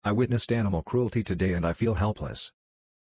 I witnessed animal cruelty today and I feel helpless.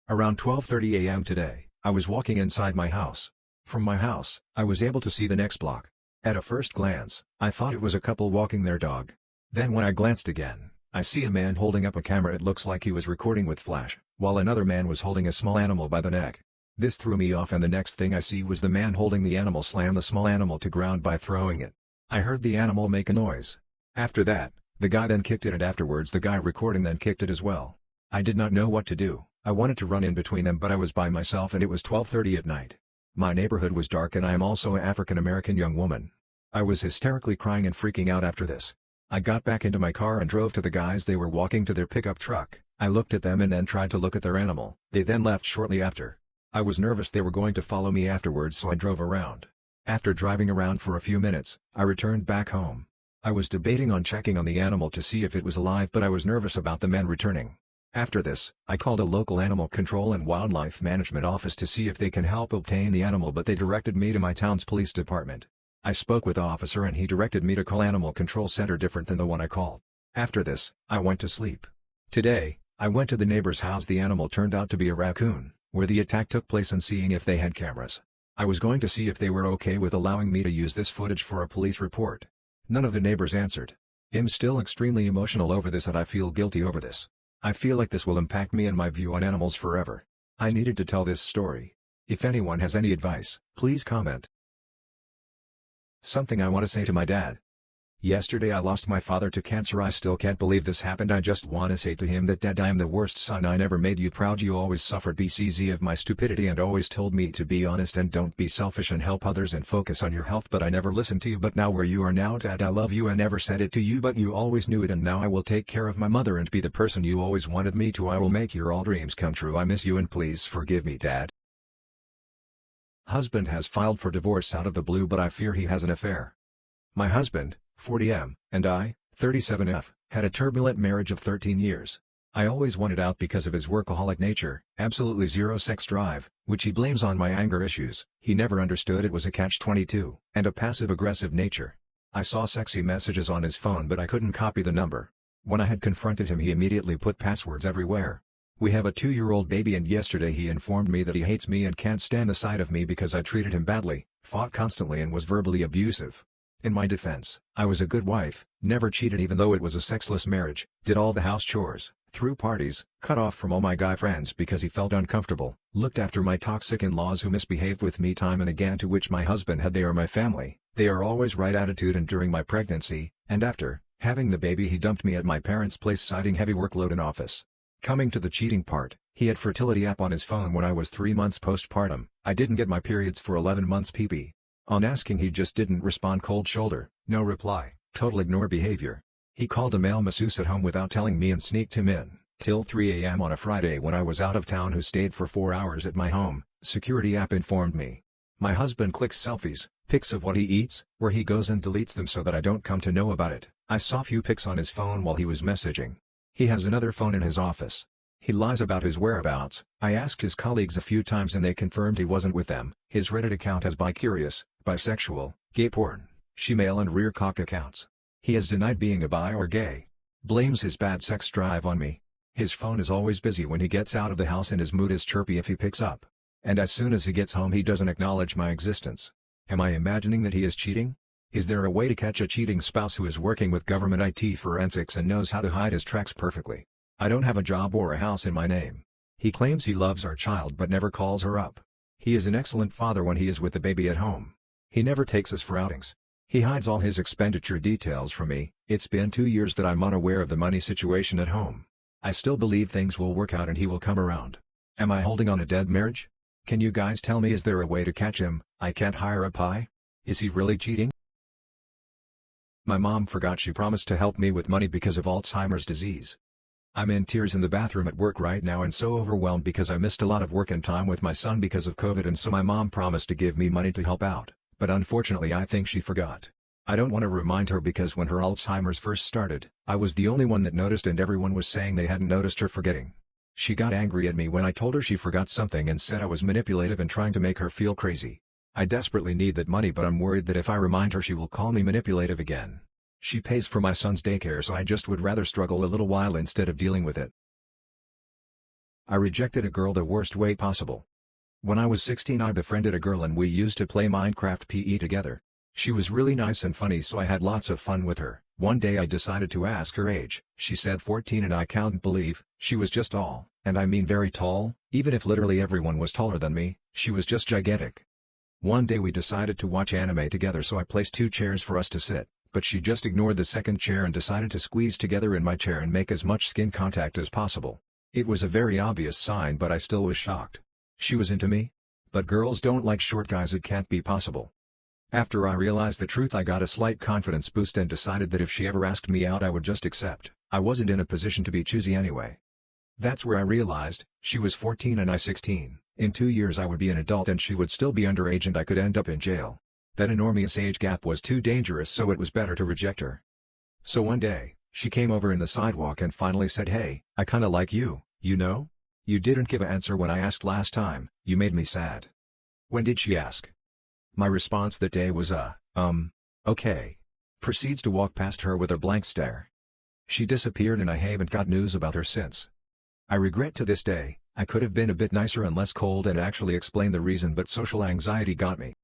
Around 12:30 a.m. today, I was walking inside my house. From my house, I was able to see the next block. At a first glance, I thought it was a couple walking their dog. Then when I glanced again, I see a man holding up a camera. It looks like he was recording with flash, while another man was holding a small animal by the neck. This threw me off and the next thing I see was the man holding the animal slam the small animal to ground by throwing it. I heard the animal make a noise. After that, the guy then kicked it and afterwards the guy recording then kicked it as well. I did not know what to do. I wanted to run in between them but I was by myself and it was 12:30 at night. My neighborhood was dark and I am also an African American young woman. I was hysterically crying and freaking out after this. I got back into my car and drove to the guys. They were walking to their pickup truck. I looked at them and then tried to look at their animal. They then left shortly after. I was nervous they were going to follow me afterwards so I drove around. After driving around for a few minutes, I returned back home. I was debating on checking on the animal to see if it was alive but I was nervous about the men returning. After this, I called a local animal control and wildlife management office to see if they can help obtain the animal but they directed me to my town's police department. I spoke with the officer and he directed me to call animal control center different than the one I called. After this, I went to sleep. Today, I went to the neighbor's house. The animal turned out to be a raccoon, where the attack took place and seeing if they had cameras. I was going to see if they were okay with allowing me to use this footage for a police report. None of the neighbors answered. I'm still extremely emotional over this and I feel guilty over this. I feel like this will impact me and my view on animals forever. I needed to tell this story. If anyone has any advice, please comment. Something I want to say to my dad. Yesterday I lost my father to cancer. I still can't believe this happened. I just want to say to him that Dad, I am the worst son. I never made you proud. You always suffered BCZ of my stupidity and always told me to be honest and don't be selfish and help others and focus on your health, but I never listened to you. But now where you are now, Dad, I love you. I never said it to you but you always knew it, and now I will take care of my mother and be the person you always wanted me to. I will make your all dreams come true. I miss you and please forgive me, Dad. Husband has filed for divorce out of the blue but I fear he has an affair. My husband, 40M, and I, 37F, had a turbulent marriage of 13 years. I always wanted out because of his workaholic nature, absolutely zero sex drive, which he blames on my anger issues. He never understood it was a catch-22, and a passive-aggressive nature. I saw sexy messages on his phone but I couldn't copy the number. When I had confronted him he immediately put passwords everywhere. We have a 2-year-old baby and yesterday he informed me that he hates me and can't stand the sight of me because I treated him badly, fought constantly and was verbally abusive. In my defense, I was a good wife, never cheated even though it was a sexless marriage, did all the house chores, threw parties, cut off from all my guy friends because he felt uncomfortable, looked after my toxic in-laws who misbehaved with me time and again, to which my husband had they are my family, they are always right attitude, and during my pregnancy, and after having the baby he dumped me at my parents' place citing heavy workload in office. Coming to the cheating part, he had fertility app on his phone when I was 3 months postpartum. I didn't get my periods for 11 months pp. On asking he just didn't respond. Cold shoulder, no reply, total ignore behavior. He called a male masseuse at home without telling me and sneaked him in, till 3 a.m. on a Friday when I was out of town, who stayed for 4 hours at my home. Security app informed me. My husband clicks selfies, pics of what he eats, where he goes and deletes them so that I don't come to know about it. I saw few pics on his phone while he was messaging. He has another phone in his office. He lies about his whereabouts. I asked his colleagues a few times and they confirmed he wasn't with them. His Reddit account has bi-curious, bisexual, gay porn, she-male and rear cock accounts. He has denied being a bi or gay. Blames his bad sex drive on me. His phone is always busy when he gets out of the house and his mood is chirpy if he picks up. And as soon as he gets home he doesn't acknowledge my existence. Am I imagining that he is cheating? Is there a way to catch a cheating spouse who is working with government IT forensics and knows how to hide his tracks perfectly? I don't have a job or a house in my name. He claims he loves our child but never calls her up. He is an excellent father when he is with the baby at home. He never takes us for outings. He hides all his expenditure details from me. It's been 2 years that I'm unaware of the money situation at home. I still believe things will work out and he will come around. Am I holding on a dead marriage? Can you guys tell me, is there a way to catch him? I can't hire a pie. Is he really cheating? My mom forgot she promised to help me with money because of Alzheimer's disease. I'm in tears in the bathroom at work right now and so overwhelmed because I missed a lot of work and time with my son because of COVID, and so my mom promised to give me money to help out, but unfortunately I think she forgot. I don't want to remind her because when her Alzheimer's first started, I was the only one that noticed and everyone was saying they hadn't noticed her forgetting. She got angry at me when I told her she forgot something and said I was manipulative and trying to make her feel crazy. I desperately need that money but I'm worried that if I remind her she will call me manipulative again. She pays for my son's daycare, so I just would rather struggle a little while instead of dealing with it. I rejected a girl the worst way possible. When I was 16 I befriended a girl and we used to play Minecraft PE together. She was really nice and funny, so I had lots of fun with her. One day I decided to ask her age. She said 14 and I couldn't believe she was just tall, and I mean very tall. Even if literally everyone was taller than me, she was just gigantic. One day we decided to watch anime together, so I placed 2 chairs for us to sit, but she just ignored the second chair and decided to squeeze together in my chair and make as much skin contact as possible. It was a very obvious sign, but I still was shocked. She was into me? But girls don't like short guys, it can't be possible. After I realized the truth I got a slight confidence boost and decided that if she ever asked me out I would just accept. I wasn't in a position to be choosy anyway. That's where I realized, she was 14 and I 16, in 2 years I would be an adult and she would still be underage and I could end up in jail. That enormous age gap was too dangerous, so it was better to reject her. So one day, she came over in the sidewalk and finally said, "Hey, I kinda like you, you know? You didn't give an answer when I asked last time, you made me sad." When did she ask? My response that day was okay. Proceeds to walk past her with a blank stare. She disappeared and I haven't got news about her since. I regret to this day, I could have been a bit nicer and less cold and actually explained the reason, but social anxiety got me.